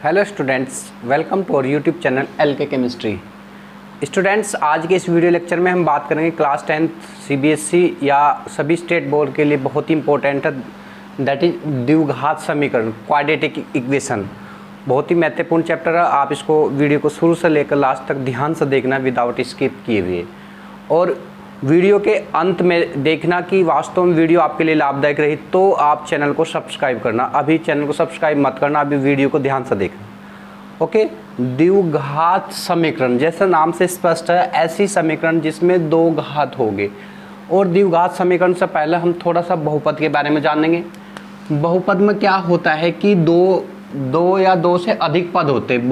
Hello students, welcome to our YouTube channel LK Chemistry. Students, आज के इस video lecture में हम बात करेंगे क्लास 10th सीबीएसई या सभी स्टेट बोर्ड के लिए बहुत ही इंपॉर्टेंट है, दैट इज द्विघात समीकरण, क्वाड्रेटिक इक्वेशन। बहुत ही महत्वपूर्ण चैप्टर है। आप इसको वीडियो को शुरू से लेकर लास्ट तक ध्यान से देखना विदाउट स्किप किए हुए, और वीडियो के अंत में देखना कि वास्तव में वीडियो आपके लिए लाभदायक रही तो आप चैनल को सब्सक्राइब करना। अभी चैनल को सब्सक्राइब मत करना, अभी वीडियो को ध्यान से देखना। ओके, द्विघात समीकरण जैसा नाम से स्पष्ट है, ऐसी समीकरण जिसमें दो घात होंगे। और द्विघात समीकरण से पहले हम थोड़ा सा बहुपद के बारे में जानेंगे। बहुपद में क्या होता है कि दो या दो से अधिक पद होते हैं।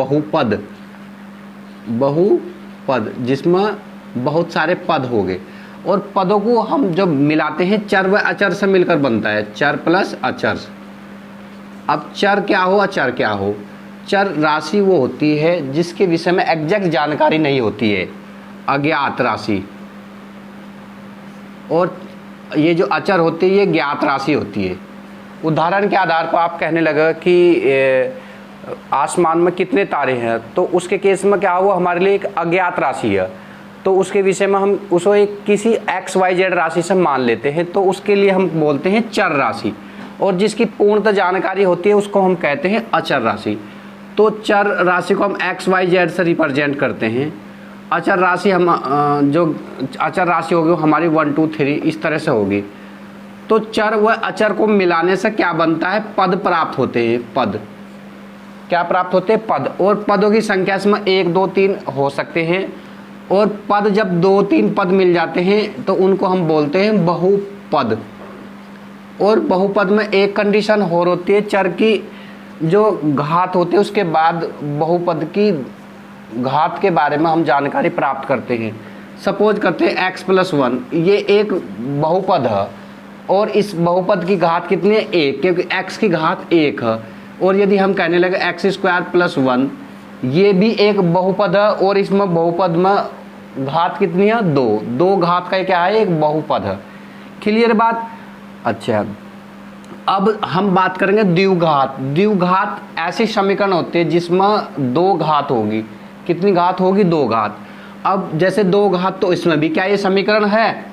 बहुपद जिसमें बहुत सारे पद हो गए, और पदों को हम जब मिलाते हैं चर व अचर से मिलकर बनता है, चर प्लस अचर। अब चर क्या हो, अचर क्या हो? चर राशि वो होती है जिसके विषय में एग्जैक्ट जानकारी नहीं होती है, अज्ञात राशि। और ये जो अचर होती है ये ज्ञात राशि होती है। उदाहरण के आधार पर आप कहने लगे कि आसमान में कितने तारे हैं, तो उसके केस में क्या हुआ, हमारे लिए एक अज्ञात राशि है, तो उसके विषय में हम उसको एक किसी XYZ राशि से मान लेते हैं, तो उसके लिए हम बोलते हैं चर राशि। और जिसकी पूर्णतः जानकारी होती है उसको हम कहते हैं अचर राशि। तो चर राशि को हम XYZ से रिप्रेजेंट करते हैं। अचर राशि हम जो अचर राशि होगी हमारी 1 2 3 इस तरह से होगी। तो चर व अचर को मिलाने से क्या बनता है, पद प्राप्त होते हैं। पद क्या प्राप्त होते हैं? पद। और पदों की संख्या इसमें 1 2 3 हो सकते हैं। और पद जब 2 3 पद मिल जाते हैं तो उनको हम बोलते हैं बहुपद। और बहुपद में एक कंडीशन और होती है, चर की जो घात होती है उसके बाद बहुपद की घात के बारे में हम जानकारी प्राप्त करते हैं। सपोज करते हैं x+1, ये एक बहुपद है और इस बहुपद की घात कितनी है? 1, क्योंकि x की घात 1 है। और यदि हम कहने लगे x² + 1, ये भी एक बहुपद है और इसमें बहुपद में घात कितनी है? 2। 2 घात का क्या है? एक बहुपद है। क्लियर बात? अच्छा, अब हम बात करेंगे द्विघात। द्विघात ऐसी समीकरण होते हैं जिसमें 2 घात होगी। कितनी घात होगी? 2 घात। अब जैसे 2 घात, तो इसमें भी क्या ये समीकरण है?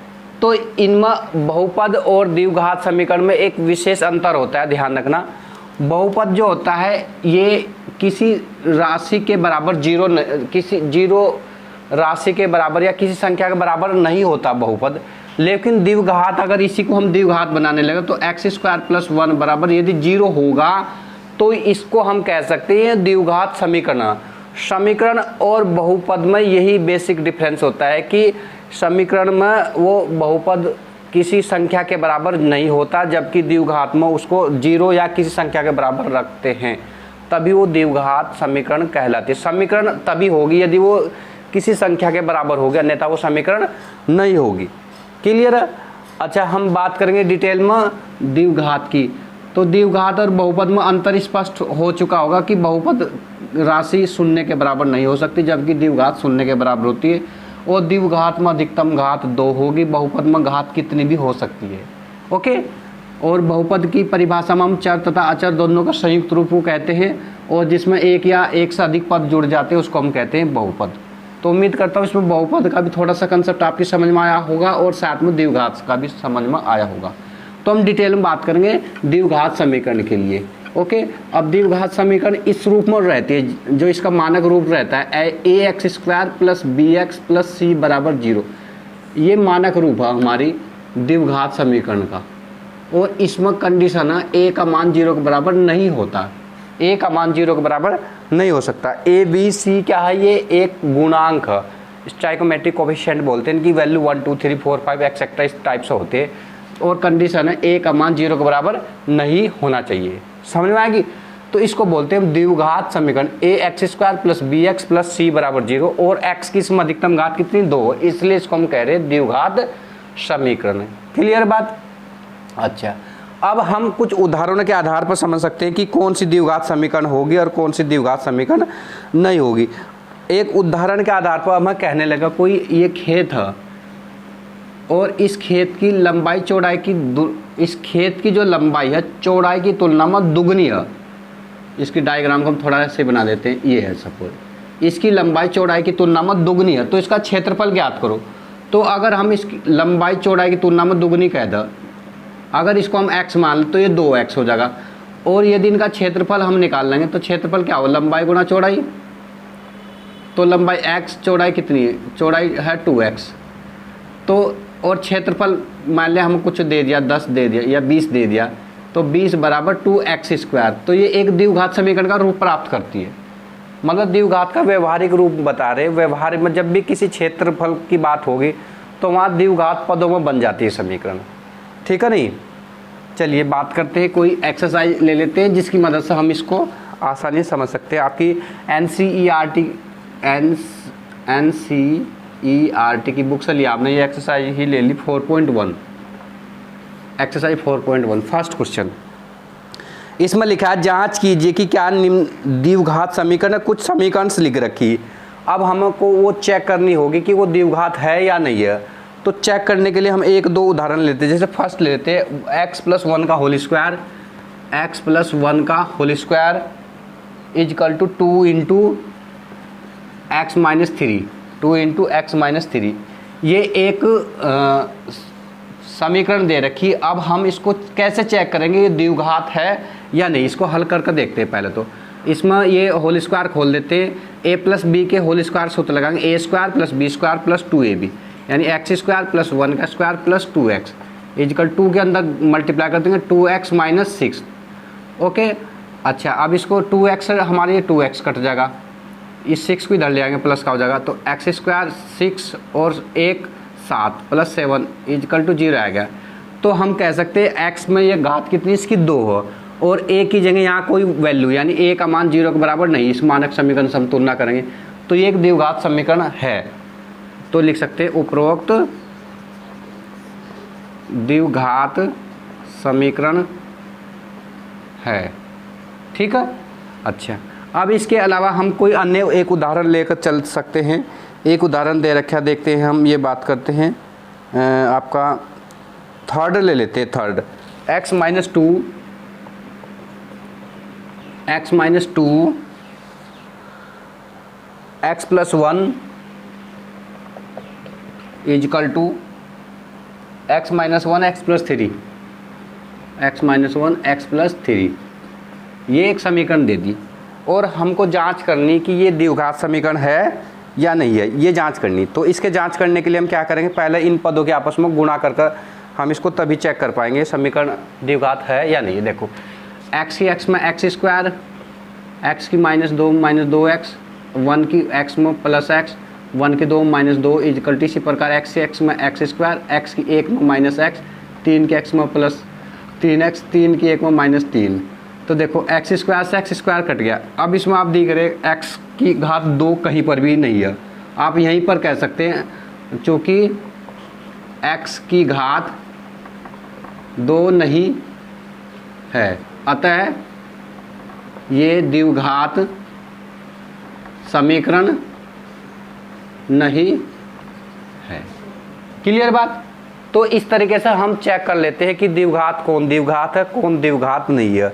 तो इनमें बहुपद और द्विघात समीकरण में एक विशेष अंतर होता है, ध्यान रखना। बहुपद जो होता है ये किसी राशि के बराबर किसी जीरो राशि के बराबर या किसी संख्या के बराबर नहीं होता बहुपद। लेकिन द्विघात, अगर इसी को हम द्विघात बनाने लगे तो x² + 1 बराबर यदि 0 होगा तो इसको हम कह सकते हैं द्विघात समीकरण। समीकरण और बहुपद में यही बेसिक डिफरेंस होता है कि समीकरण में वो बहुपद किसी संख्या के बराबर नहीं होता, जबकि द्विघात में उसको 0 या किसी संख्या के बराबर रखते हैं, तभी वो द्विघात समीकरण कहलाती है। समीकरण तभी होगी यदि वो किसी संख्या के बराबर होगी, अन्यथा वो समीकरण नहीं होगी। क्लियर है? अच्छा, हम बात करेंगे डिटेल में द्विघात की। तो द्विघात और बहुपद में अंतर स्पष्ट हो चुका होगा कि बहुपद राशि 0 के बराबर नहीं हो सकती, जबकि द्विघात 0 के बराबर होती है। और द्विघात में अधिकतम घात 2 होगी, बहुपद में घात कितनी भी हो सकती है। ओके। और बहुपद की परिभाषा में हम चर तथा अचर दोनों का संयुक्त रूप को कहते हैं, और जिसमें एक या एक से अधिक पद जुड़ जाते हैं उसको हम कहते हैं बहुपद। तो उम्मीद करता हूँ इसमें बहुपद का भी थोड़ा सा कंसेप्ट आपकी समझ में आया होगा और साथ में द्विघात का भी समझ में आया होगा। तो हम डिटेल में बात करेंगे द्विघात समीकरण के लिए। ओके, अब द्विघात समीकरण इस रूप में रहती है, जो इसका मानक रूप रहता है ax² + bx + c = 0। ये मानक रूप है हमारी द्विघात समीकरण का। और इसमें कंडीशन है a का मान 0 के बराबर नहीं होता। a का मान 0 के बराबर नहीं हो सकता। a b c क्या है? ये एक गुणांक है, स्टाइकोमेट्रिक कोएफिशिएंट बोलते हैं। इनकी वैल्यू 1 2 3 4 5 एक्सेट्रा इस टाइप से होते हैं। और कंडीशन है a का मान 0 के बराबर नहीं होना चाहिए। समझ में आएगी? तो इसको बोलते हैं द्विघात समीकरण। ax² + bx + c = 0 और x की इसमें अधिकतम घात कितनी? 2, इसलिए इसको हम कह रहे हैं द्विघात समीकरण। क्लियर बात? अच्छा, अब हम कुछ उदाहरणों के आधार पर समझ सकते हैं कि कौन सी द्विघात समीकरण होगी और कौन सी द्विघात समीकरण नहीं होगी। एक उदाहरण के आधार पर मैं कहने लगा, कोई ये खेत है और इस खेत की लंबाई चौड़ाई की इस खेत की जो लंबाई है चौड़ाई की तुलना में दुगनी है। इसकी डायग्राम को हम थोड़ा से बना देते हैं। ये है सपोज, इसकी लंबाई चौड़ाई की तुलना में दुगनी है, तो इसका क्षेत्रफल ज्ञात करो। तो अगर हम इसकी लंबाई चौड़ाई की तुलना में दुगनी कह दें, अगर इसको हम x मान लें तो ये 2x हो जाएगा। और यदि इनका क्षेत्रफल हम निकाल लेंगे तो क्षेत्रफल क्या हो, लंबाई गुणा चौड़ाई। तो लंबाई x, चौड़ाई कितनी है, चौड़ाई है 2x। तो और क्षेत्रफल मान लिया हम कुछ दे दिया, 10 दे दिया या 20 दे दिया, तो 20 बराबर 2x²। तो ये एक द्विघात समीकरण का रूप प्राप्त करती है। मतलब द्विघात का व्यवहारिक रूप बता रहे। व्यवहार में जब भी किसी क्षेत्रफल की बात होगी तो वहाँ द्विघात पदों में बन जाती है समीकरण, ठीक है नहीं। चलिए बात करते हैं, कोई एक्सरसाइज ले लेते हैं जिसकी मदद से हम इसको आसानी से समझ सकते हैं। आपकी NCERT की बुक से लिया आपने, ये एक्सरसाइज ही ले ली 4.1, एक्सरसाइज 4.1 फर्स्ट क्वेश्चन। इसमें लिखा है जांच कीजिए कि क्या निम्न द्विघात समीकरण, कुछ समीकरण लिख रखी। अब हमको वो चेक करनी होगी कि वो द्विघात है या नहीं है। तो चेक करने के लिए हम एक दो उदाहरण लेते हैं। जैसे फर्स्ट लेते हैं x+1 का होल स्क्वायर, x+1 का whole square equal to 2 into x-3। ये एक समीकरण दे रखी। अब हम इसको कैसे चेक करेंगे ये द्विघात है या नहीं, इसको हल करके देखते हैं। पहले तो इसमें ये होल स्क्वायर खोल देते हैं, a+b के होल स्क्वायर सूत्र लगाएंगे, a² + b² + 2ab, यानी x² + 1 का स्क्वायर + 2x इजकल 2 के अंदर मल्टीप्लाई कर देंगे 2x - 6। ओके, अच्छा अब इसको 2x हमारे ये 2x कट जाएगा, इस 6 को इधर ले आएंगे, प्लस का हो जाएगा। तो x² 6 और 1 7 + 7 इजकल टू 0 आ गया। तो हम कह सकते हैं x में ये घात कितनी, इसकी 2 हो, और a की जगह यहाँ कोई वैल्यू यानी a का मान 0 के बराबर नहीं, इस मानक समीकरण से हम तुलना करेंगे तो ये एक द्विघात समीकरण है। तो लिख सकते हैं उपरोक्त द्विघात समीकरण है, ठीक है। अच्छा, अब इसके अलावा हम कोई अन्य एक उदाहरण लेकर चल सकते हैं। एक उदाहरण दे रखा, देखते हैं हम। ये बात करते हैं आपका थर्ड ले लेते हैं। Third x - 2 x+1 equal to x - 1 x+3, x-1 ये एक समीकरण दे दी। और हमको जांच करनी कि ये द्विघात समीकरण है या नहीं है, ये जांच करनी। तो इसके जांच करने के लिए हम क्या करेंगे, पहले इन पदों के आपस में गुणा कर हम इसको तभी चेक कर पाएंगे समीकरण द्विघात है या नहीं। देखो x की x में x², x की -2 2x, 1 की x में +x, 1 की 2 -2 इजकल टू, इसी प्रकार x की x में x², x की 1 में -x, 3 की x में +3x, 3 की 1 में -3। तो देखो x² से x² कट गया। अब इसमें आप देख रहे x की घात 2 कहीं पर भी नहीं है। आप यहीं पर कह सकते हैं चूँकि x की घात 2 नहीं है, अतः ये द्विघात समीकरण नहीं है। क्लियर बात। तो इस तरीके से हम चेक कर लेते हैं कि द्विघात कौन द्विघात है, कौन द्विघात नहीं है।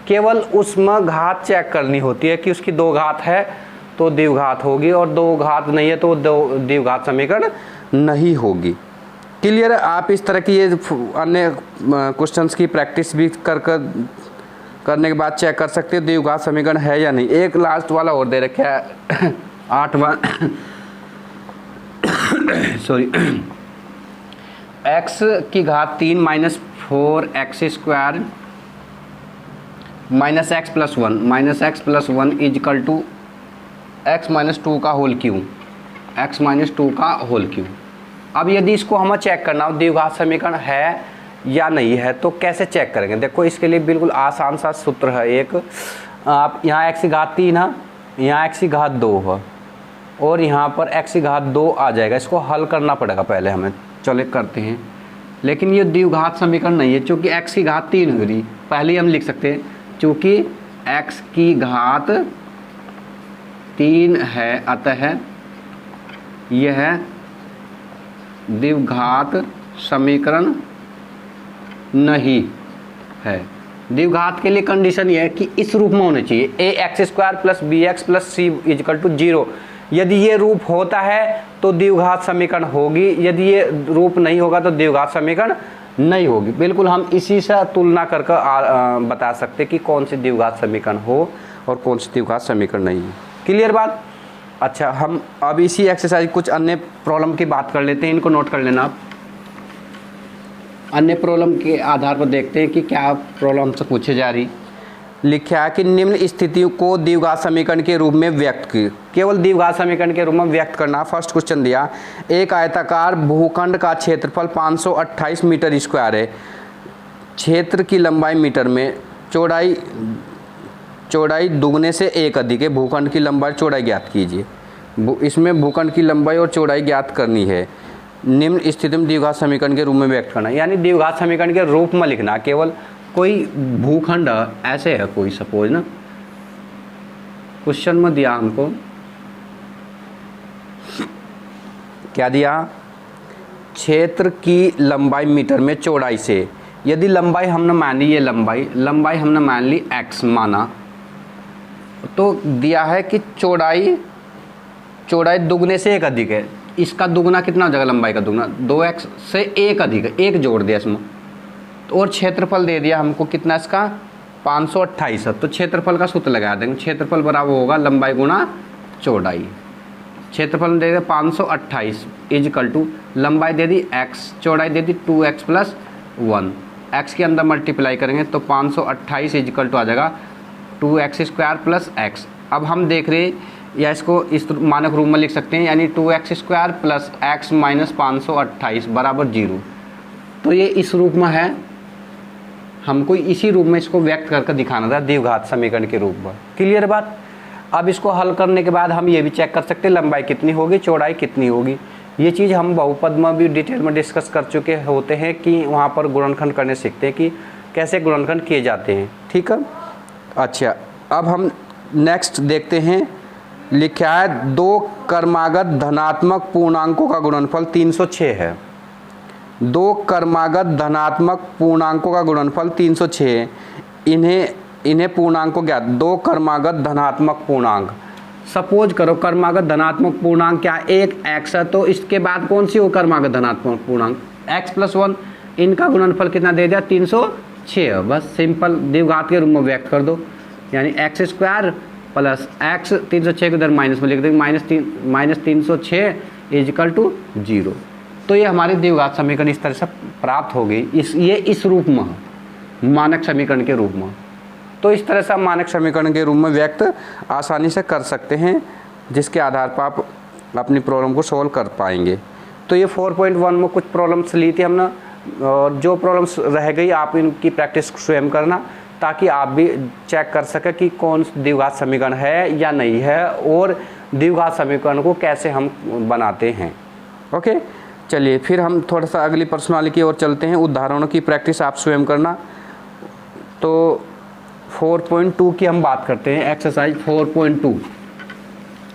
केवल उसमें घात चेक करनी होती है कि उसकी 2 घात है तो द्विघात होगी, और 2 घात नहीं है तो द्विघात समीकरण नहीं होगी। क्लियर है। आप इस तरह की ये अन्य क्वेश्चंस की प्रैक्टिस भी करने के बाद चेक कर सकते हैं द्विघात समीकरण है या नहीं। एक लास्ट वाला और दे रखा है 8वां सॉरी, x की घात 3 - 4x² -x+1 equal to x - 2 का होल क्यूब, x - 2 का होल क्यूब। अब यदि इसको हमें चेक करना हो द्विघात समीकरण है या नहीं है तो कैसे चेक करेंगे। देखो इसके लिए बिल्कुल आसान सा सूत्र है एक। आप यहाँ x की घात 3 है, यहाँ x की घात 2 है, और यहाँ पर x की घात 2 आ जाएगा। इसको हल करना पड़ेगा पहले हमें, चलो करते हैं। लेकिन ये द्विघात समीकरण नहीं है क्योंकि x की घात 3 हो रही। पहले हम लिख सकते हैं चूँकि x की घात 3 है, अतः यह द्विघात समीकरण नहीं है। द्विघात के लिए कंडीशन ये है कि इस रूप में होना चाहिए, A X square plus B X plus C equal to 0। यदि ये रूप होता है तो द्विघात समीकरण होगी, यदि ये रूप नहीं होगा तो द्विघात समीकरण नहीं होगी। बिल्कुल हम इसी से तुलना करके बता सकते कि कौन सी द्विघात समीकरण हो और कौन सी द्विघात समीकरण नहीं है। क्लियर बात? अच्छा, हम अब इसी एक्सरसाइज कुछ अन्य प्रॉब्लम की बात कर लेते हैं, इनको नोट कर लेना आप। अन्य प्रॉब्लम के आधार पर देखते हैं कि क्या प्रॉब्लम हमसे पूछे जा रही। लिखा है कि निम्न स्थितियों को द्विघात समीकरण के रूप में व्यक्त की, केवल द्विघात समीकरण के रूप में व्यक्त करना। फर्स्ट क्वेश्चन दिया, एक आयताकार भूखंड का क्षेत्रफल 528 मीटर स्क्वायर है, क्षेत्र की लंबाई मीटर में, चौड़ाई दुगने से एक अधिक है, भूखंड की लंबाई चौड़ाई ज्ञात कीजिए। इसमें भूखंड की लंबाई और चौड़ाई ज्ञात करनी है, निम्न स्थिति में द्विघात समीकरण के रूप में व्यक्त करना, यानी द्विघात समीकरण के रूप में लिखना। केवल कोई भूखंड ऐसे है, कोई सपोज ना, क्वेश्चन में दिया हमको क्या दिया, क्षेत्र की लंबाई मीटर में चौड़ाई से, यदि लंबाई हमने मान ली, ये लंबाई हमने मान ली x माना, तो दिया है कि चौड़ाई दुगने से एक अधिक है। इसका दुगना कितना हो जाएगा, लंबाई का दुगना 2x से एक अधिक है, एक जोड़ दिया इसमें, और क्षेत्रफल दे दिया हमको कितना इसका 528 है। तो क्षेत्रफल का सूत्र लगा देंगे, क्षेत्रफल बराबर होगा लंबाई गुणा चौड़ाई। क्षेत्रफल दे दिया 528 इजकल टू लंबाई दे दी x, चौड़ाई दे दी 2x प्लस 1, x के अंदर मल्टीप्लाई करेंगे तो 528 इजकल टू आ जाएगा 2x स्क्वायर प्लस x। अब हम देख रहे या इसको इस मानक रूप में लिख सकते हैं, यानी 2x square plus x minus 528 बराबर 0। तो ये इस रूप में है, हमको इसी रूप में इसको व्यक्त करके दिखाना था द्विघात समीकरण के रूप में। क्लियर बात? अब इसको हल करने के बाद हम ये भी चेक कर सकते हैं लंबाई कितनी होगी, चौड़ाई कितनी होगी। ये चीज़ हम बहुपद में भी डिटेल में डिस्कस कर चुके होते हैं कि वहाँ पर गुणनखंड करने सीखते हैं कि कैसे गुणनखंड किए जाते हैं। ठीक है, अच्छा अब हम नेक्स्ट देखते हैं। लिखा है दो क्रमागत धनात्मक पूर्णांकों का गुणनफल 306 है। दो क्रमागत धनात्मक पूर्णांकों का गुणनफल 306, इन्हें पूर्णांकों ज्ञात। दो क्रमागत धनात्मक पूर्णांक, सपोज करो क्रमागत धनात्मक पूर्णांक क्या, एक x है, तो इसके बाद कौन सी हो क्रमागत धनात्मक पूर्णांक, x प्लस 1, इनका गुणनफल कितना दे दिया 306। बस सिंपल द्विघात के रूप में व्यक्त कर दो, यानी x स्क्वायर प्लस x, 306 को इधर माइनस में लिख देंगे, माइनस 306 इजकल टू 0। तो ये हमारी द्विघात समीकरण इस तरह से प्राप्त हो गई। ये इस रूप में मानक समीकरण के रूप में। तो इस तरह से हम मानक समीकरण के रूप में व्यक्त आसानी से कर सकते हैं, जिसके आधार पर आप अपनी प्रॉब्लम को सॉल्व कर पाएंगे। तो ये 4.1 में कुछ प्रॉब्लम्स ली थी हमने, और जो प्रॉब्लम्स रह गई आप इनकी प्रैक्टिस स्वयं करना, ताकि आप भी चेक कर सकें कि कौन द्विघात समीकरण है या नहीं है, और द्विघात समीकरण को कैसे हम बनाते हैं। ओके, चलिए फिर हम थोड़ा सा अगली प्रश्नावली की ओर चलते हैं। उदाहरणों की प्रैक्टिस आप स्वयं करना। तो 4.2 की हम बात करते हैं, एक्सरसाइज 4.2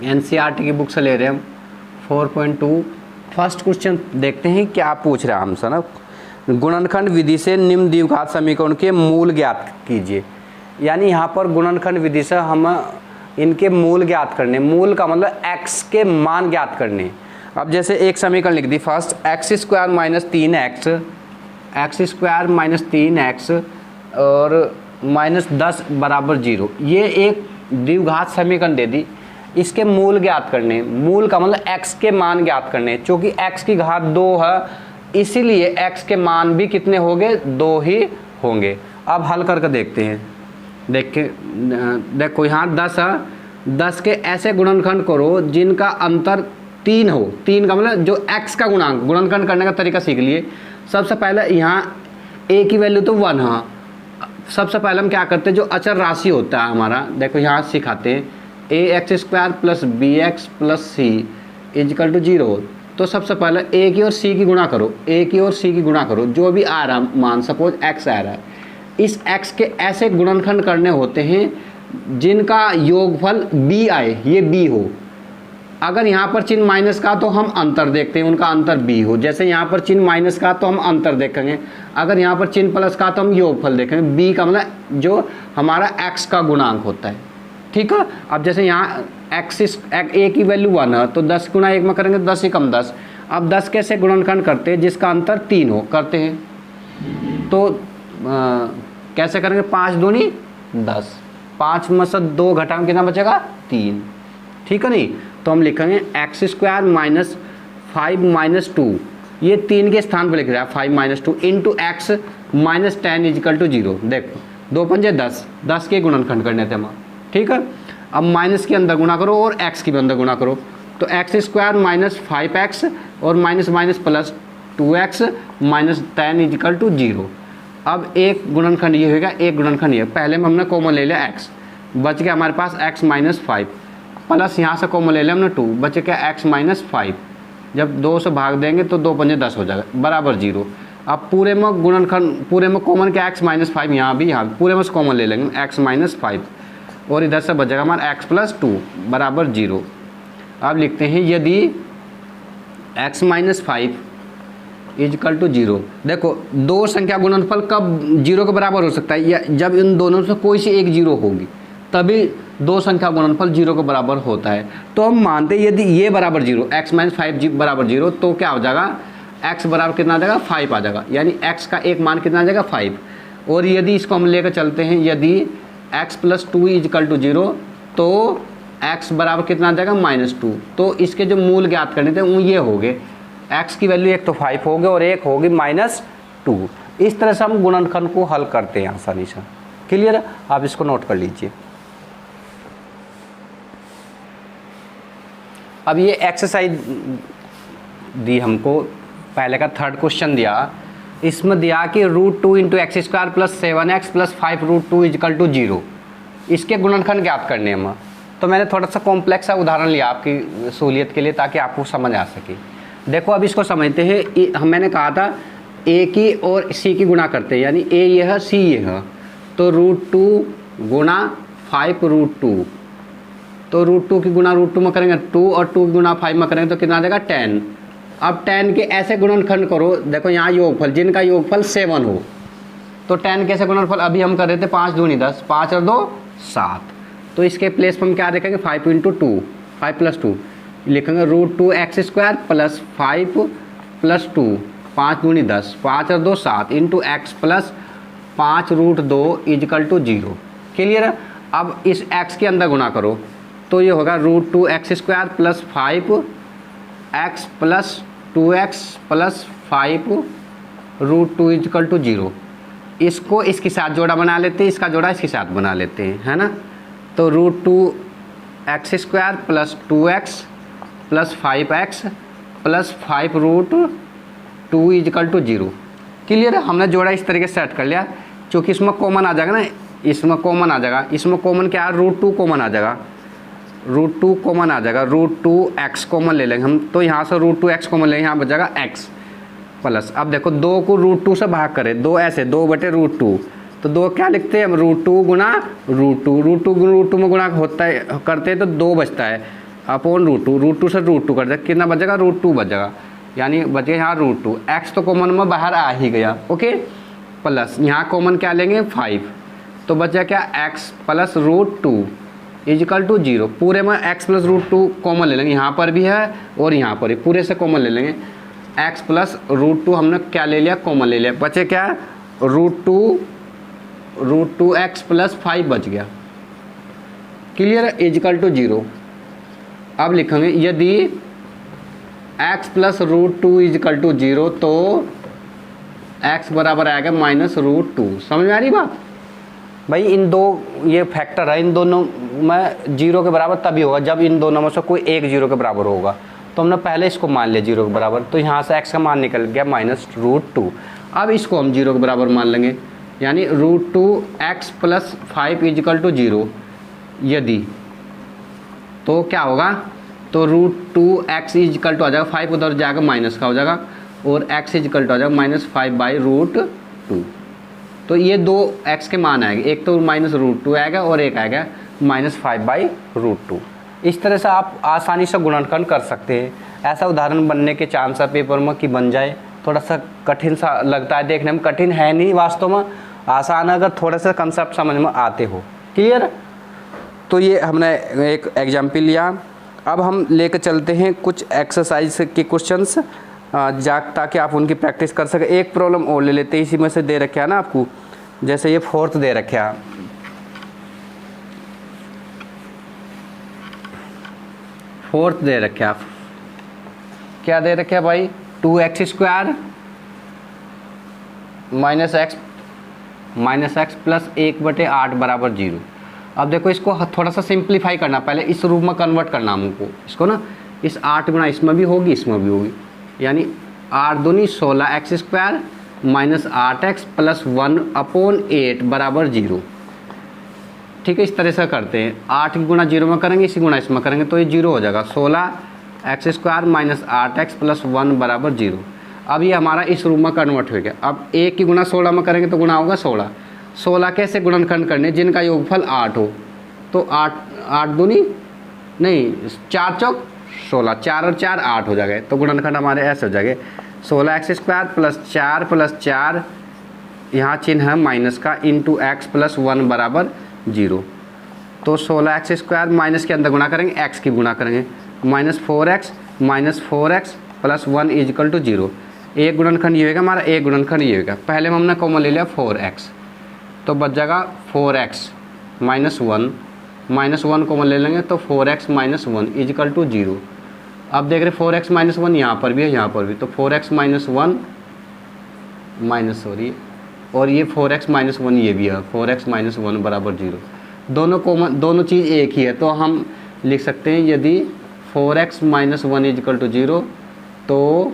एनसीईआरटी की बुक से ले रहे हैं हम। 4.2 फर्स्ट क्वेश्चन देखते हैं क्या पूछ रहा है हमसे ना, गुणनखंड विधि से निम्न द्विघात समीकरण के मूल ज्ञात कीजिए। यानी यहाँ पर गुणनखंड विधि से हम इनके मूल ज्ञात करने, मूल का मतलब x के मान ज्ञात करने। अब जैसे एक समीकरण लिख the first, x square minus 3x, x square minus 3x और माइनस 10 बराबर 0। ये एक द्विघात समीकरण दे दी, इसके मूल ज्ञात करने। मूल का मतलब x के मान ज्ञात करने, चूँकि x की घात 2 है इसीलिए x के मान भी कितने होंगे, 2 ही होंगे। अब हल करके देखते हैं। देखो यहाँ 10 है, 10 के ऐसे गुणनखंड करो जिनका अंतर 3 हो। 3 का मतलब जो x का गुणांक, गुणनखंड करने का तरीका सीख लिए। सबसे पहले यहाँ a की वैल्यू तो 1 है। सबसे पहले हम क्या करते हैं, जो अचर राशि होता है हमारा, देखो यहाँ सिखाते हैं, ax square plus bx plus C equal to 0। तो सबसे पहले a की और c की गुणा करो, a की और c की गुणा करो, जो भी आ रहा मान, सपोज x आ रहा है, इस x के ऐसे गुणनखंड करने होते हैं जिनका योगफल b आए, ये b हो। अगर यहाँ पर चिन्ह माइनस का तो हम अंतर देखते हैं, उनका अंतर b हो। जैसे यहाँ पर चिन्ह माइनस का तो हम अंतर देखेंगे, अगर यहाँ पर चिन्ह प्लस का तो हम योगफल देखेंगे। b का मतलब जो हमारा x का गुणांक होता है, ठीक है। अब जैसे यहाँ a की वैल्यू 1 है तो 10 गुणा 1 में करेंगे 10 ही कम 10। अब 10 कैसे गुणनखंड करते हैं, जिसका अंतर 3 हो, करते हैं तो कैसे करेंगे, 5 दूनी 10, 5 में से 2 घटाएंगे कितना बचेगा 3, ठीक है नहीं। तो हम लिखेंगे एक्स स्क्वायर माइनस 5 माइनस 2, ये 3 के स्थान पर लिख रहा है 5 minus 2 into x minus 10 equal to 0। देखो 2 पंजे 10, 10 के गुणनखंड करने थे हम, ठीक है। अब माइनस के अंदर गुणा करो और एक्स के भी अंदर गुणा करो, तो एक्स स्क्वायर माइनस 5x और minus minus plus 2x minus 10 equal to 0। अब एक गुणनखंड ये होगा, एक गुणनखंड ये, पहले में हमने कॉमन ले लिया x, बच गया हमारे पास x माइनस 5 प्लस यहाँ से कॉमन ले लिया हमने 2, बच गया x माइनस 5। जब 2 से भाग देंगे तो 2 पंजे 10 हो जाएगा बराबर 0। अब पूरे में गुणनखंड, पूरे में कॉमन क्या x माइनस 5, यहाँ भी यहाँ पूरे में से कॉमन ले लेंगे x माइनस 5 और इधर से बच जाएगा हमारा x प्लस 2 बराबर 0। अब लिखते हैं यदि x माइनस 5 इजकल टू 0। देखो दो संख्या गुणनफल कब 0 के बराबर हो सकता है, या जब इन दोनों से कोई सी एक 0 होगी तभी दो संख्या गुणनफल 0 के बराबर होता है। तो हम मानते हैं यदि ये बराबर 0, x माइनस 5 बराबर 0, तो क्या हो जाएगा, x बराबर कितना आ जाएगा 5 आ जाएगा, यानी x का एक मान कितना आ जाएगा 5। और यदि इसको हम लेकर चलते हैं, यदि x प्लस 2 इजकल टू 0, तो x बराबर कितना आ जाएगा -2। तो इसके जो मूल ज्ञात करने थे वो ये हो गए, x की वैल्यू एक तो 5 होगी और एक होगी -2। इस तरह से हम गुणनखंड को हल करते हैं आसानी से। क्लियर है, आप इसको नोट कर लीजिए। अब ये एक्सरसाइज दी हमको, पहले का थर्ड क्वेश्चन दिया, इसमें दिया कि √2 into x square plus 7x plus 5√2 equal to 0, इसके गुणनखंड ज्ञात करने हैं। तो मैंने थोड़ा सा कॉम्प्लेक्स सा उदाहरण लिया आपकी सहूलियत के लिए ताकि आपको समझ आ सके। देखो अब इसको समझते हैं। मैंने कहा था a की और c की गुणा करते हैं, यानी a ये है c ये है, तो √2 गुणा 5√2, तो √2 की गुणा √2 में करेंगे 2 और 2 की गुणा 5 में करेंगे तो कितना आ जाएगा 10। अब 10 के ऐसे गुणनखंड करो, देखो यहाँ योगफल, जिनका योगफल 7 हो, तो 10 कैसे गुणनफल अभी हम कर रहे थे 5 दूनी 10, 5 और 2 7, तो इसके प्लेस पर हम क्या देखेंगे 5 इंटू 2, 5 प्लस 2 लिखेंगे √2 एक्स स्क्वायर प्लस 5 प्लस 2, 5 दूनी 10, 5 और 2 7 into x plus 5√2 equal to 0। Clear है। अब इस x के अंदर गुणा करो तो ये होगा √2 x square plus 5x plus 2x plus 5√2 equal to 0। इसको इसके साथ जोड़ा बना लेते हैं, इसका जोड़ा इसके साथ बना लेते हैं, है ना। तो √2 x square plus 2x plus 5x plus 5√2 equal to 0। Clear है, हमने जोड़ा इस तरीके से सेट कर लिया, क्योंकि इसमें कॉमन आ जाएगा ना, इसमें कॉमन आ जाएगा, इसमें कॉमन क्या है √2 कॉमन आ जाएगा, √2 कॉमन आ जाएगा, √2x कॉमन ले लेंगे हम, तो यहाँ से √2x कॉमन लेंगे, यहाँ बच जाएगा x प्लस। अब देखो 2 को √2 से भाग करें, 2 ऐसे 2 बटे √2, तो 2 क्या लिखते हैं हम √2 गुणा √2 में गुणा होता है करते हैं तो 2 बचता है अपॉन √2 से √2 कर दे, कितना बचेगा √2 बच जाएगा, यानी बचे यहाँ √2, x तो कॉमन में बाहर आ ही गया, ओके। प्लस यहाँ कॉमन क्या लेंगे 5, तो बचा क्या x प्लस √2 इजकल टू 0। पूरे में x प्लस √2 कॉमन ले लेंगे, यहाँ पर भी है और यहाँ पर भी, पूरे से कॉमन ले लेंगे, x प्लस √2 हमने क्या ले लिया कॉमन ले लिया, बचे क्या √2x प्लस 5 बच गया। क्लियर है, इजकल टू 0। अब लिखेंगे यदि x प्लस √2 इजकल टू 0, तो x बराबर आएगा -√2। समझ में आ रही बात भाई। इन दो ये फैक्टर है, इन दोनों में 0 के बराबर तभी होगा जब इन दोनों में से कोई एक 0 के बराबर होगा, तो हमने पहले इसको मान लिया 0 के बराबर, तो यहाँ से x का मान निकल गया -√2। अब इसको हम 0 के बराबर मान लेंगे, यानी √2x प्लस 5 इजकल टू 0। यदि तो क्या होगा, तो √2x इजकल टू आ जाएगा, 5 उधर जाएगा माइनस का हो जाएगा, और x इजकल टू आ जाएगा -5/√2। तो ये दो x के मान आएंगे, एक तो -√2 आएगा और एक आएगा -5/√2। इस तरह से आप आसानी से गुणनखंड कर सकते हैं। ऐसा उदाहरण बनने के चांस है पेपर में कि बन जाए। थोड़ा सा कठिन सा लगता है देखने में, कठिन है नहीं वास्तव में, आसान है अगर थोड़ा सा कंसेप्ट समझ में आते हो। क्लियर? तो ये हमने एक एग्जाम्पल लिया। अब हम लेकर चलते हैं कुछ एक्सरसाइज के क्वेश्चंस ताकि आप उनकी प्रैक्टिस कर सकें। एक प्रॉब्लम और ले लेते हैं, इसी में से दे रखा है ना आपको, जैसे ये फोर्थ दे रखा है, फोर्थ दे रखा, क्या दे रखा भाई, 2x² माइनस एक्स प्लस 1/8 बराबर 0। अब देखो इसको थोड़ा सा सिंप्लीफाई करना, पहले इस रूप में कन्वर्ट करना हमको इसको ना, इस 8 गुना इसमें भी होगी इसमें भी होगी, यानी 8 दूनी 16x² माइनस 8x प्लस 1/8 बराबर 0। ठीक है, इस तरह से करते हैं। 8 की गुणा 0 में करेंगे, इसी गुणा इसमें करेंगे तो ये 0 हो जाएगा। 16x² माइनस 8x प्लस 1 बराबर 0। अब ये हमारा इस रूप में कन्वर्ट हो गया। अब 1 की गुणा 16 में करेंगे तो गुणा होगा 16। 16 कैसे गुणनखंड करने, जिनका योगफल 8 हो, तो 8 दूनी नहीं 4 चौक 16, 4 और 4 8 हो जाएगा। तो गुणनखंड हमारे ऐसे हो जाएंगे 16x² प्लस 4 यहाँ चिन्ह है माइनस का, इंटू x प्लस 1 बराबर 0। तो 16x² माइनस के अंदर गुणा करेंगे, x की गुणा करेंगे, minus 4x plus 1 is equal to 0। एक गुणनखंड ये होगा हमारा, एक गुणनखंड ये होगा। पहले में हमने कॉमन ले लिया 4x, तो बच जाएगा 4x माइनस 1 कॉमन ले लेंगे तो 4x माइनस 1 इजिकल टू 0। अब देख रहे 4x माइनस 1 यहाँ पर भी है, यहाँ पर भी, तो 4x माइनस 1 और ये 4x माइनस 1 ये भी है, 4x माइनस 1 बराबर 0। दोनों कॉमन, दोनों चीज़ एक ही है, तो हम लिख सकते हैं यदि 4x माइनस 1 इजिकल टू 0 तो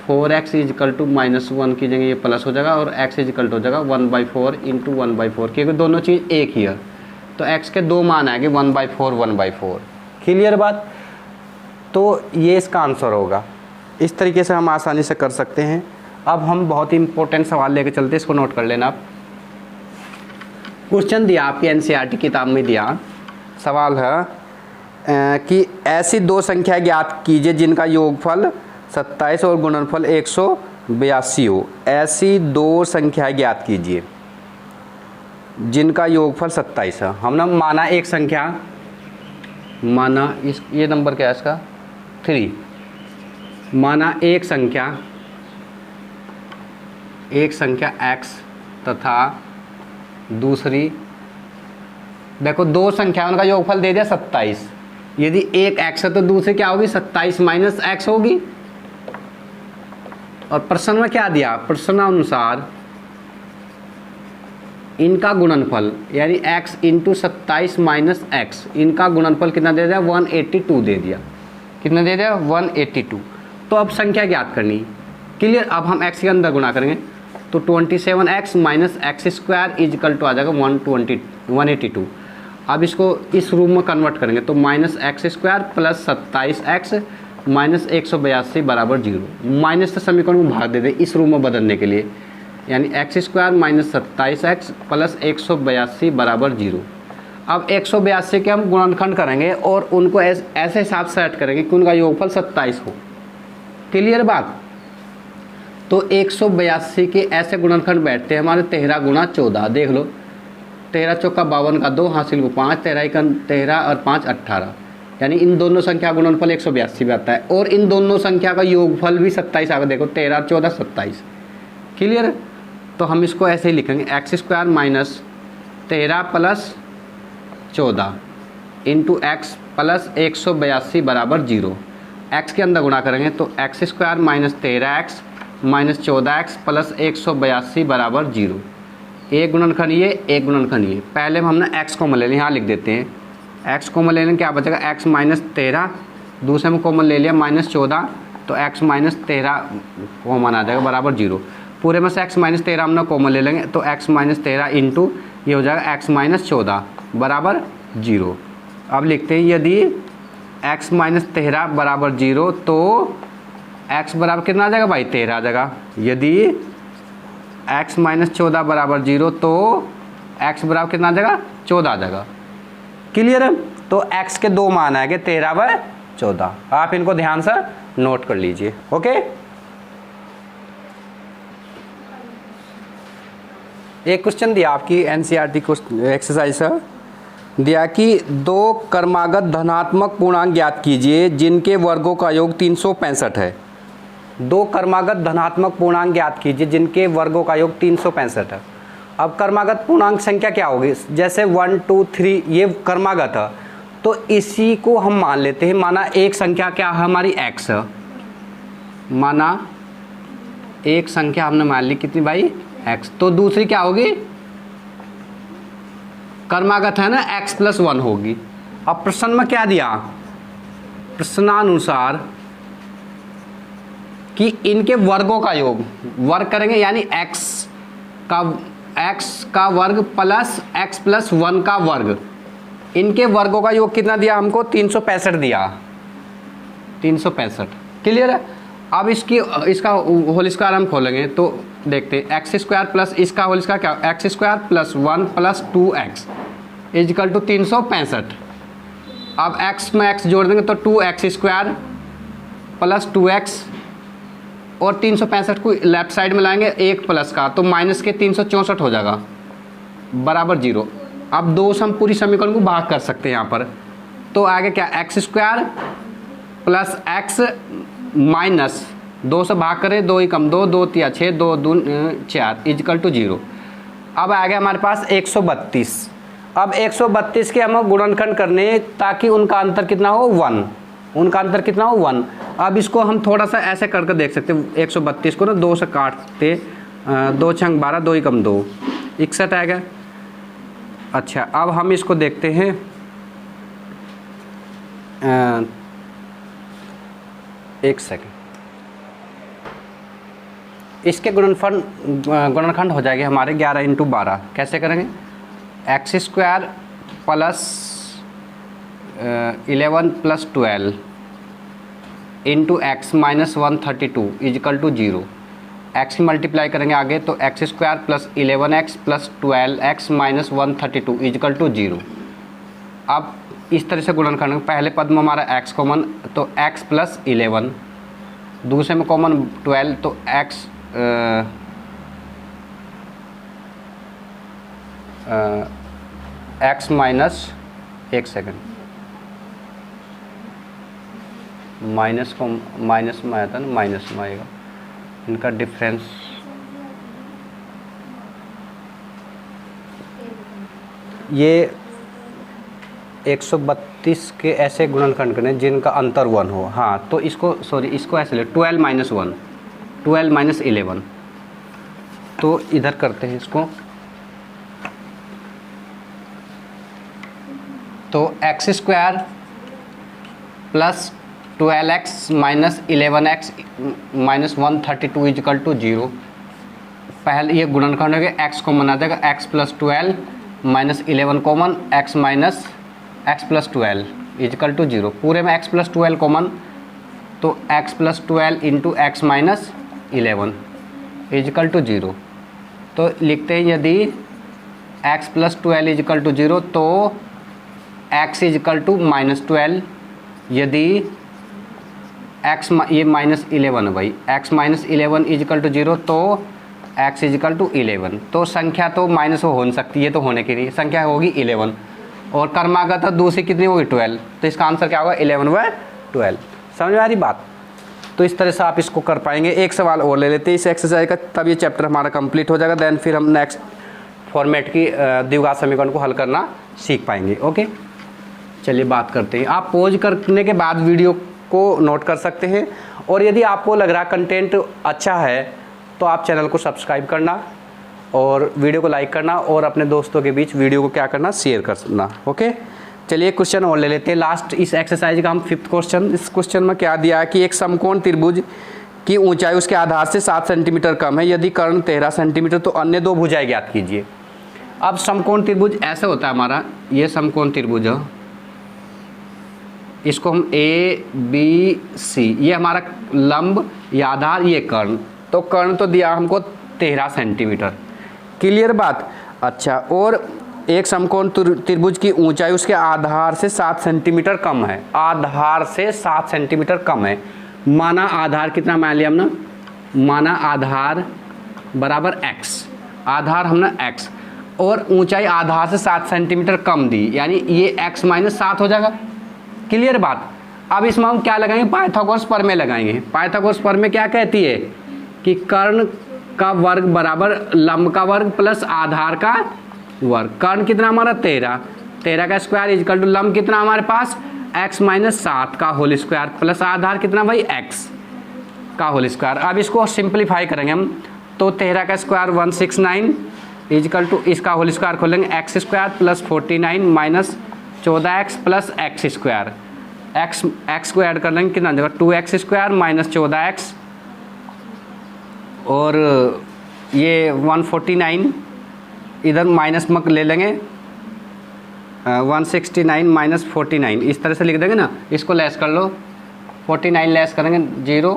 4x इजिकल टू माइनस 1 की जगह ये प्लस हो जाएगा और x इजिकल टू हो जाएगा 1/4 इंटू 1/4, क्योंकि दोनों चीज़ एक ही है। तो x के दो मान आएंगे 1/4। क्लियर बात? तो ये इसका आंसर होगा। इस तरीके से हम आसानी से कर सकते हैं। अब हम बहुत ही इंपॉर्टेंट सवाल लेकर चलते हैं, इसको नोट कर लेना आप। क्वेश्चन दिया आपकी NCERT किताब में दिया, सवाल है कि ऐसी दो संख्या ज्ञात कीजिए जिनका योगफल 27 और गुणनफल 182 हो। ऐसी दो संख्या ज्ञात कीजिए जिनका योगफल 27 है। हमने माना एक संख्या, माना ये नंबर क्या है इसका 3, माना एक संख्या x तथा दूसरी, देखो दो संख्या उनका योगफल दे दिया 27। यदि एक x है तो दूसरी क्या होगी 27 माइनस x होगी। और प्रश्न में क्या दिया, प्रश्नानुसार इनका गुणनफल यानी x इंटू 27 माइनस x, इनका गुणनफल कितना दे दिया 182 दे दिया। कितना दे दिया 182। तो अब संख्या ज्ञात करनी। क्लियर? अब हम x के अंदर गुणा करेंगे तो 27x minus x² is equal to आ जाएगा 182। अब इसको इस रूप में कन्वर्ट करेंगे तो minus x² plus 27x minus 182 बराबर 0। माइनस से समीकरण को भाग दे दें इस रूप में बदलने के लिए, यानी x² माइनस 27x प्लस 182 बराबर 0। अब 182 के हम गुणनखंड करेंगे और उनको ऐसे हिसाब से सेट करेंगे कि उनका योगफल 27 हो। क्लियर बात? तो 182 के ऐसे गुणनखंड बैठते हैं हमारे 13 गुणा 14। देख लो 13 चौका 52 का 2 हासिल को 5, 13 और 5 18, यानी इन दोनों संख्या गुणनफल 182 में आता है और इन दोनों संख्या का योगफल भी 27 आएगा। देखो 13 और 14 27। क्लियर? तो हम इसको ऐसे ही लिखेंगे x² minus 13 plus 14 into x plus 182 बराबर 0। x के अंदर गुणा करेंगे तो x² minus 13x minus 14x plus 182 बराबर 0। एक गुणनखंड ये, एक गुणनखंड ये। पहले हम हमने x कॉमन ले लिया, यहाँ लिख देते हैं x कॉमन ले लें, क्या बचेगा x माइनस 13, दूसरे में कॉमन ले लिया माइनस 14, तो x माइनस 13 कॉमन आ जाएगा बराबर 0। पूरे में से x माइनस 13 हमने कॉमन ले लेंगे तो x माइनस 13 इंटू ये हो जाएगा x माइनस 14 बराबर 0। अब लिखते हैं यदि x माइनस 13 बराबर 0 तो x बराबर कितना आ जाएगा भाई 13 आ जाएगा। यदि x माइनस 14 बराबर 0 तो x बराबर कितना आ जाएगा 14 आ जाएगा। क्लियर है? तो x के दो मान आएंगे 13 व 14। आप इनको ध्यान से नोट कर लीजिए। ओके, एक क्वेश्चन दिया आपकी एनसीईआरटी एक्सरसाइज है, दिया कि दो क्रमागत धनात्मक पूर्णांक ज्ञात कीजिए जिनके वर्गों का योग 365 है। दो क्रमागत धनात्मक पूर्णांक ज्ञात कीजिए जिनके वर्गों का योग 365 है। अब क्रमागत पूर्णांक संख्या क्या होगी, जैसे 1 2 3 ये क्रमागत है, तो इसी को हम मान लेते हैं। माना एक संख्या क्या है हमारी x है, माना एक संख्या हमने मान ली कितनी भाई x, तो दूसरी क्या होगी क्रमागत है ना x + 1 होगी। अब प्रश्न में क्या दिया, प्रश्नानुसार कि इनके वर्गों का योग, वर्ग करेंगे यानी x का वर्ग प्लस x + 1 का वर्ग, इनके वर्गों का योग कितना दिया हमको 365 दिया, 365। क्लियर है। अब इसका होल स्क्वायर हम खोलेंगे तो देखते हैं x² प्लस इसका होल स्क्वायर क्या, x² + 1 + 2x = 365। अब x में x जोड़ देंगे तो 2x² + 2x और 365 को लेफ्ट साइड में लाएंगे एक प्लस का, तो माइनस के 364 हो जाएगा बराबर 0। अब दो से हम पूरी समीकरण को भाग कर सकते हैं यहाँ पर, तो आगे क्या x² + x माइनस 2 से भाग करें 2 × 2 2 × 6 2 2 4 = 0। अब आ गया हमारे पास 132। अब 132 के हम गुणनखंड करने ताकि उनका अंतर कितना हो 1, उनका अंतर कितना हो 1। अब इसको हम थोड़ा सा ऐसे करके देख सकते हैं, 132 को ना 2 से काटते, 2 × 12 2 × 2 61 आएगा। अच्छा, अब हम इसको देखते हैं, एक सेकेंड, इसके गुणनखंड हो जाएंगे हमारे 11 × 12। कैसे करेंगे, x² + 11 + 12 इंटू x - 132 = 0। x की मल्टीप्लाई करेंगे आगे तो x² + 11x + 12x - 132 = 0। अब इस तरह से गुणनखंड, पहले पद में हमारा x कॉमन तो x + 11, दूसरे में कॉमन 12 तो x x माइनस, एक सेकेंड, माइनस को माइनस में आया था ना, माइनस में आएगा, इनका डिफरेंस ये 132 के ऐसे गुणनखंड करें जिनका अंतर 1 हो। हाँ, तो इसको सॉरी इसको ऐसे ले 12 - 1 12 - 11, तो इधर करते हैं इसको, तो x² + 12x - 11x - 132 = 0। पहले ये गुणनखंड हो गया, x कॉमन आ जाएगा, x + 12 - 11 common, x minus x + 12 = 0। पूरे में x + 12 कॉमन, तो x + 12 × x - 11 = 0। तो लिखते हैं यदि x + 12 = 0 तो x = -12, यदि x ये -11 है भाई, x - 11 = 0 तो x = 11। तो संख्या तो माइनस हो नहीं सकती, ये तो होने की नहीं, संख्या होगी 11 और क्रमागत दूसरी कितनी होगी 12, तो इसका आंसर क्या होगा 11 व 12। समझ में आ रही बात। तो इस तरह से आप इसको कर पाएंगे। एक सवाल और ले लेते हैं इस एक्सरसाइज का, तब ये चैप्टर हमारा कंप्लीट हो जाएगा। देन फिर हम नेक्स्ट फॉर्मेट की द्विघात समीकरण को हल करना सीख पाएंगे। ओके, चलिए बात करते हैं। आप पॉज करने के बाद वीडियो को नोट कर सकते हैं, और यदि आपको लग रहा कंटेंट अच्छा है तो आप चैनल को सब्सक्राइब करना और वीडियो को लाइक करना और अपने दोस्तों के बीच वीडियो को क्या करना, शेयर करना। ओके, चलिए क्वेश्चन और ले लेते हैं लास्ट इस एक्सरसाइज का हम 5th क्वेश्चन। इस क्वेश्चन में क्या दिया है कि एक समकोण त्रिभुज की ऊंचाई उसके आधार से 7 सेंटीमीटर कम है, यदि कर्ण 13 सेंटीमीटर तो अन्य दो भुजाएं ज्ञात कीजिए। अब समकोण त्रिभुज ऐसा होता है हमारा, ये समकोण त्रिभुज है, इसको हम ABC, ये हमारा लंब या आधार, ये कर्ण, तो कर्ण तो दिया हमको 13 सेंटीमीटर। क्लियर बात। अच्छा, और एक समकोण त्रिभुज की ऊंचाई उसके आधार से 7 सेंटीमीटर कम है, आधार से 7 सेंटीमीटर कम है। माना आधार कितना मान लिया हमने, माना आधार बराबर x, आधार हमने x और ऊंचाई आधार से 7 सेंटीमीटर कम दी, यानी ये x माइनस 7 हो जाएगा। क्लियर बात। अब इसमें हम क्या लगाएंगे, पाइथागोरस प्रमेय लगाएंगे। पाइथागोरस प्रमेय क्या कहती है कि कर्ण का वर्ग बराबर लंब का वर्ग प्लस आधार का वर्ग। कर्ण कितना हमारा 13, 13 का स्क्वायर इजकल टू लंब कितना हमारे पास x माइनस 7 का होल स्क्वायर प्लस आधार कितना भाई x का होल स्क्वायर। अब इसको सिंप्लीफाई करेंगे हम, तो 13 का स्क्वायर 169 इजकल टू इसका होल स्क्वायर खोलेंगे x square plus 49 minus 14x plus x square. x को ऐड कर लेंगे कितना जगह 2x स्क्वायर माइनस 14x और ये 149 इधर माइनस मक ले लेंगे 169 माइनस 49 इस तरह से लिख देंगे ना। इसको लेस कर लो, 49 लेस करेंगे 0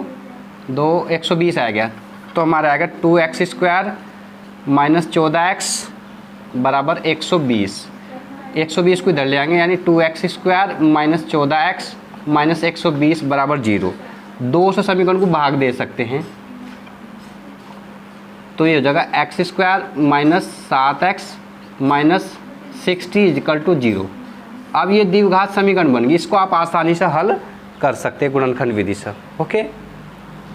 2 120 आ गया, तो हमारा आएगा 2x स्क्वायर माइनस 14x बराबर 120। 120 को इधर ले आएंगे यानी 2x square minus 14x minus 120 बराबर 0। 2 से समीकरण को भाग दे सकते हैं, तो ये हो जाएगा x square minus 7x minus 60 equal to 0। अब ये द्विघात समीकरण बन गई, इसको आप आसानी से हल कर सकते हैं गुणनखंड विधि से। ओके,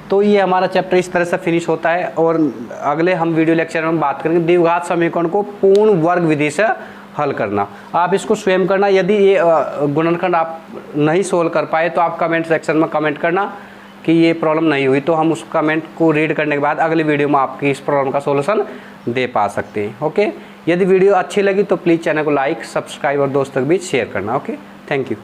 तो ये हमारा चैप्टर इस तरह से फिनिश होता है और अगले हम वीडियो लेक्चर में बात करेंगे द्विघात समीकरण को पूर्ण वर्ग विधि से हल करना। आप इसको स्वयं करना। यदि ये गुणनखंड आप नहीं सोल्व कर पाए तो आप कमेंट सेक्शन में कमेंट करना कि ये प्रॉब्लम नहीं हुई, तो हम उस कमेंट को रीड करने के बाद अगली वीडियो में आपकी इस प्रॉब्लम का सॉल्यूशन दे पा सकते हैं। ओके, यदि वीडियो अच्छी लगी तो प्लीज़ चैनल को लाइक सब्सक्राइब और दोस्तों के बीच शेयर करना। Okay, thank you.